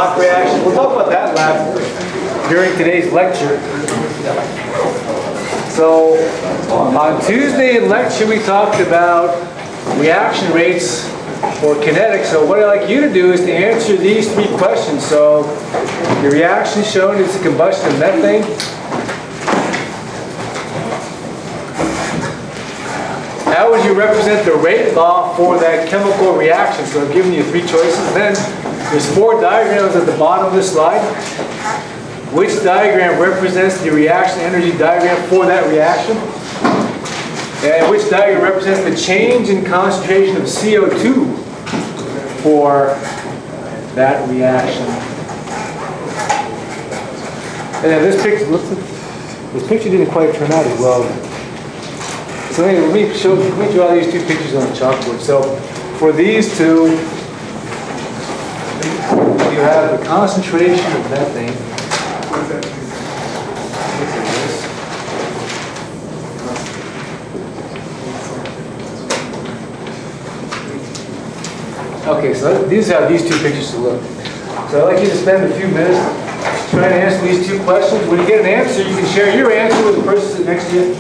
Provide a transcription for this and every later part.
block reaction. We'll talk about that lab during today's lecture. So on Tuesday in lecture we talked about reaction rates or kinetics. So what I'd like you to do is to answer these three questions. So the reaction shown is the combustion of methane. How would you represent the rate law for that chemical reaction? So I've given you three choices. Then there's four diagrams at the bottom of this slide. Which diagram represents the reaction energy diagram for that reaction? And which diagram represents the change in concentration of CO2 for that reaction? And then this picture didn't quite turn out as well. So anyway, let me draw these two pictures on the chalkboard. So for these two, you have the concentration of methane. Okay, so these are how these two pictures to look. So I'd like you to spend a few minutes trying to answer these two questions. When you get an answer, you can share your answer with the person sitting next to you.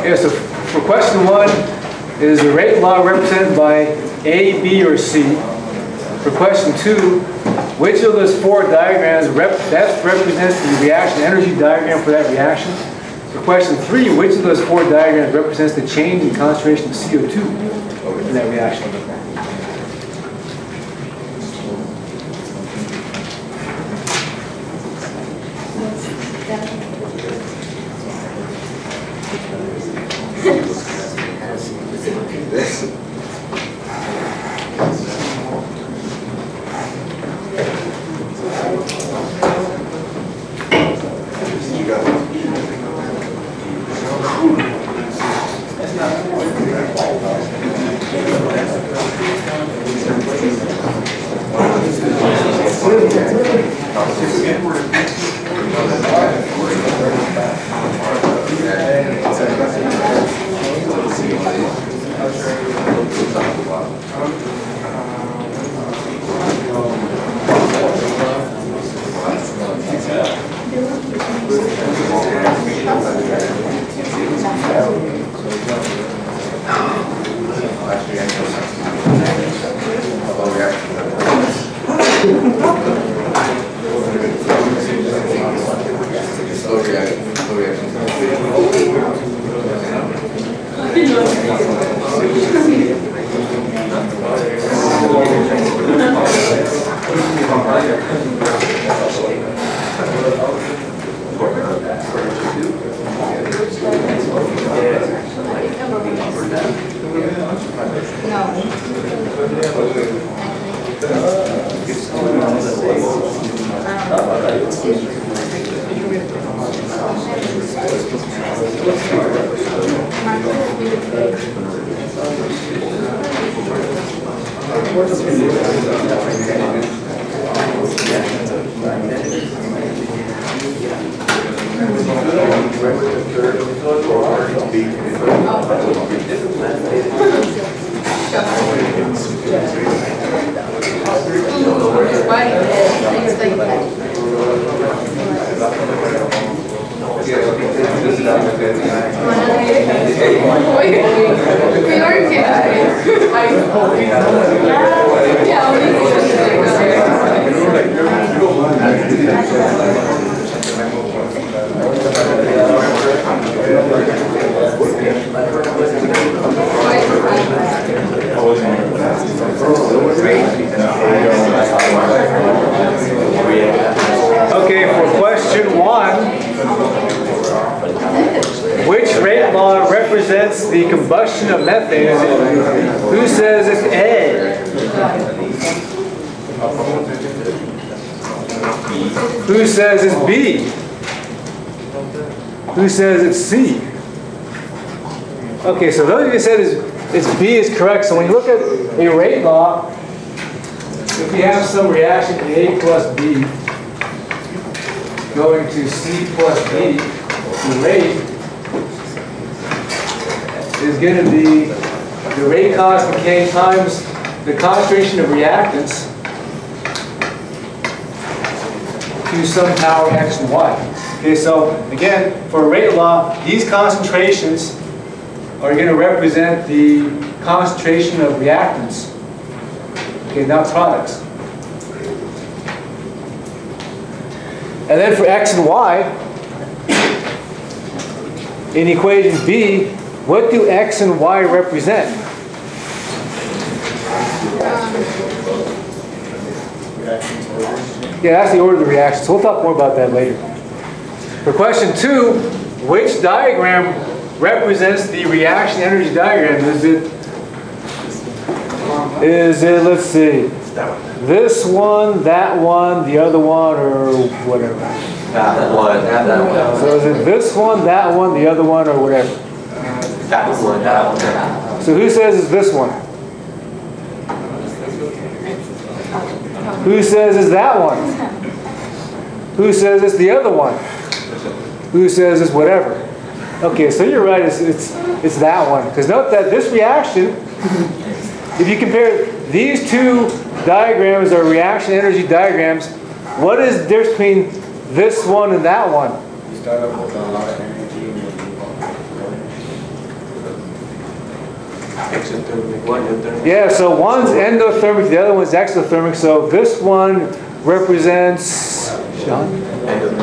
Yeah, so for question one, is the rate law represented by A, B, or C? For question two, which of those four diagrams best represents the reaction energy diagram for that reaction? For question three, which of those four diagrams represents the change in concentration of CO2 in that reaction? Okay, for question 1, which rate law represents the combustion of methane? Is it, who says it's A? Who says it's B? Who says it's C? Okay, so those of you who said it's B is correct. So when you look at a rate law, if we have some reaction A plus B going to C plus D, the rate is going to be the rate constant K times the concentration of reactants to some power X and Y. Okay, so again, for a rate law, these concentrations are going to represent the concentration of reactants, okay, not products. And then for X and Y, in equation B, what do X and Y represent? Yeah, that's the order of the reactions. So we'll talk more about that later. For question 2, which diagram represents the reaction energy diagram? Is it, let's see, this one, that one, the other one, or whatever? That one. So is it this one, that one, the other one, or whatever? That one. So who says it's this one? Who says it's that one? Who says it's the other one? Who says it's whatever? Okay, so you're right, it's that one. Because note that this reaction, if you compare these two diagrams or reaction energy diagrams, what is the difference between this one and that one? You start off with a lot of energy. Yeah, so one's endothermic, the other one's exothermic. So this one represents, Sean?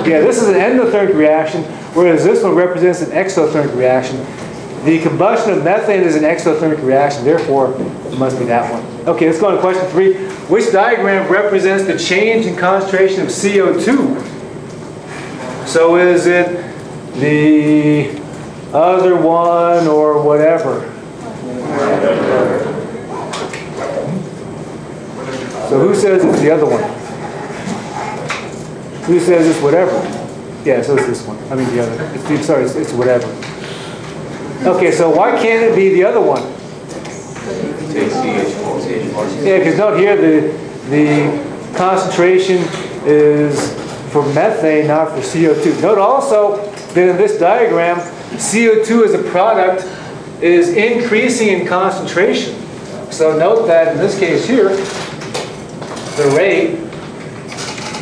Yeah, this is an endothermic reaction, whereas this one represents an exothermic reaction. The combustion of methane is an exothermic reaction, therefore it must be that one. Okay, let's go on to question 3. Which diagram represents the change in concentration of CO2? So is it the other one or whatever? So who says it's the other one? Who says it's whatever? Yeah, so it's this one. I mean the other. It's whatever. Okay, so why can't it be the other one? Yeah, because note here the concentration is for methane, not for CO2. Note also that in this diagram, CO2 as a product is increasing in concentration. So note that in this case here, the rate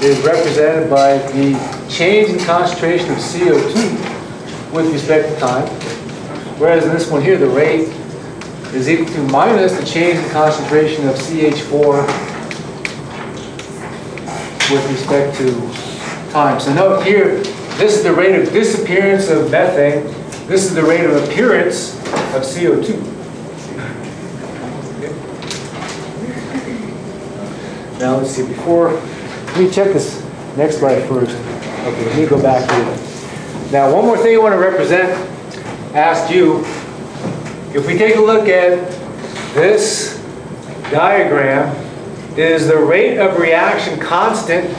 is represented by the change in concentration of CO2 with respect to time. Whereas in this one here, the rate is equal to minus the change in concentration of CH4 with respect to time. So note here, this is the rate of disappearance of methane. This is the rate of appearance of CO2. Okay. Now let's see, let me check this next slide first. Okay, let me go back here. Now one more thing I want to ask you. If we take a look at this diagram is the rate of reaction constant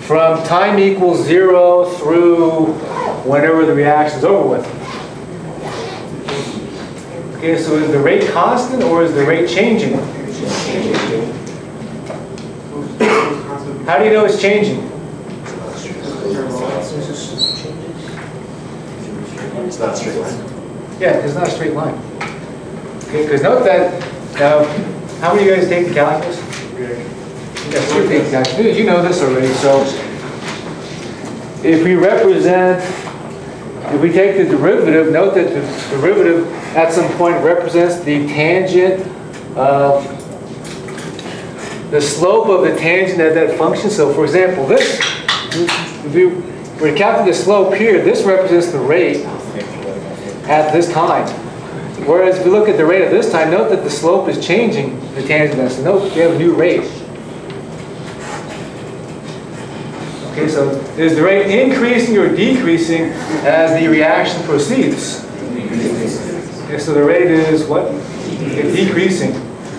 from time equals 0 through whenever the reaction is over with. Okay, so is the rate constant or is the rate changing? How do you know it's changing? It's not a straight line. Yeah, it's not a straight line. Okay, because note that, how many of you guys take the calculus? Yes, you take the calculus. You know this already. So if we take the derivative, note that the derivative at some point represents the tangent of the slope of the tangent of that function. So for example, this, if we were to calculate the slope here, this represents the rate at this time. Whereas if we look at the rate at this time, note that the slope is changing the tangent of that. So note we have a new rate. Okay, so is the rate increasing or decreasing as the reaction proceeds? Okay, so the rate is what? It's decreasing.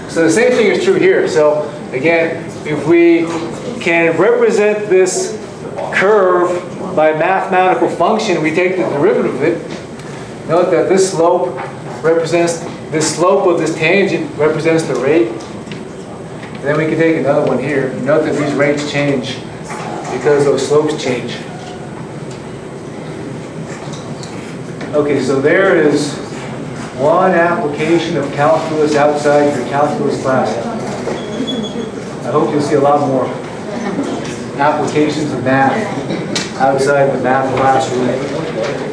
So the same thing is true here. So again, if we can represent this curve by a mathematical function, we take the derivative of it. Note that this slope represents, the slope of this tangent represents the rate. And then we can take another one here. Note that these rates change because those slopes change. Okay, so there is one application of calculus outside your calculus class. I hope you'll see a lot more applications of math outside the math classroom.